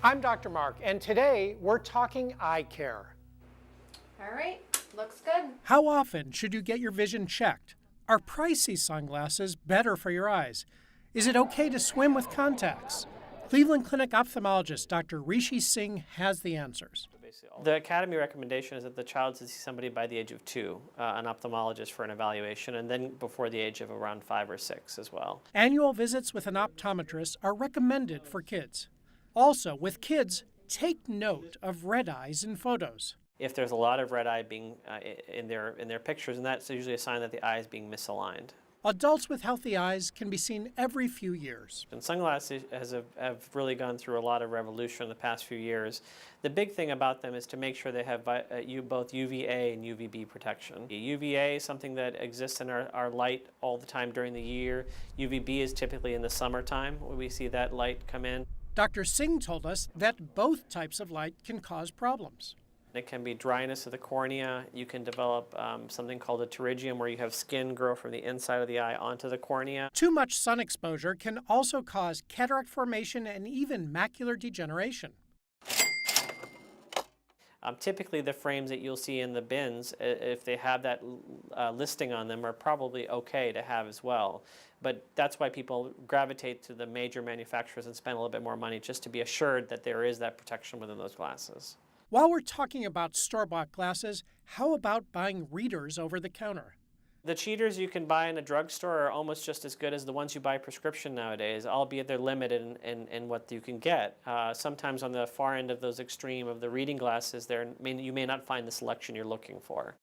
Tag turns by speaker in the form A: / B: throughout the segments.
A: I'm Dr. Mark, and today we're talking eye care.
B: All right, looks good.
A: How often should you get your vision checked? Are pricey sunglasses better for your eyes? Is it okay to swim with contacts? Cleveland Clinic ophthalmologist Dr. Rishi Singh has the answers.
C: The Academy recommendation is that the child should see somebody by the age of 2, an ophthalmologist for an evaluation, and then before the age of around 5 or 6 as well.
A: Annual visits with an optometrist are recommended for kids. Also, with kids, take note of red eyes in photos.
C: If there's a lot of red eye being in their pictures, and that's usually a sign that the eye is being misaligned.
A: Adults with healthy eyes can be seen every few years.
C: And sunglasses have really gone through a lot of revolution in the past few years. The big thing about them is to make sure they have both UVA and UVB protection. UVA is something that exists in our light all the time during the year. UVB is typically in the summertime when we see that light come in.
A: Dr. Singh told us that both types of light can cause problems.
C: It can be dryness of the cornea. You can develop something called a pterygium, where you have skin grow from the inside of the eye onto the cornea.
A: Too much sun exposure can also cause cataract formation and even macular degeneration.
C: Typically, the frames that you'll see in the bins, if they have that listing on them, are probably okay to have as well. But that's why people gravitate to the major manufacturers and spend a little bit more money just to be assured that there is that protection within those glasses.
A: While we're talking about store-bought glasses, how about buying readers over the counter?
C: The cheaters you can buy in a drugstore are almost just as good as the ones you buy prescription nowadays, albeit they're limited in what you can get. Sometimes on the far end of those extreme of the reading glasses, you may not find the selection you're looking for.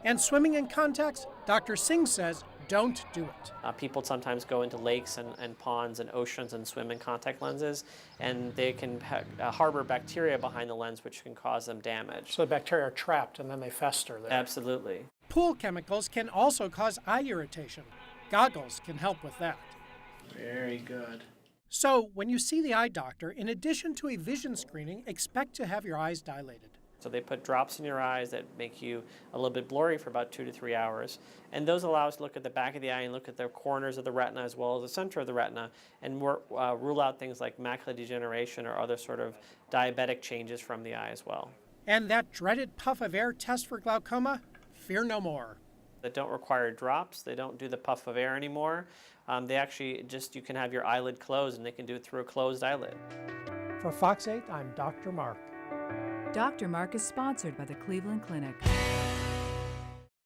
A: And swimming in contacts, Dr. Singh says, don't do it.
C: People sometimes go into lakes and ponds and oceans and swim in contact lenses, and they can harbor bacteria behind the lens, which can cause them damage.
A: So the bacteria are trapped and then they fester there.
C: Absolutely.
A: Pool chemicals can also cause eye irritation. Goggles can help with that.
C: Very good.
A: So when you see the eye doctor, in addition to a vision screening, expect to have your eyes dilated.
C: So they put drops in your eyes that make you a little bit blurry for about 2 to 3 hours. And those allow us to look at the back of the eye and look at the corners of the retina as well as the center of the retina and rule out things like macular degeneration or other sort of diabetic changes from the eye as well.
A: And that dreaded puff of air test for glaucoma? Fear no more.
C: That don't require drops. They don't do the puff of air anymore. They actually you can have your eyelid closed, and they can do it through a closed eyelid.
A: For Fox 8, I'm Dr. Mark.
D: Dr. Mark is sponsored by the Cleveland Clinic.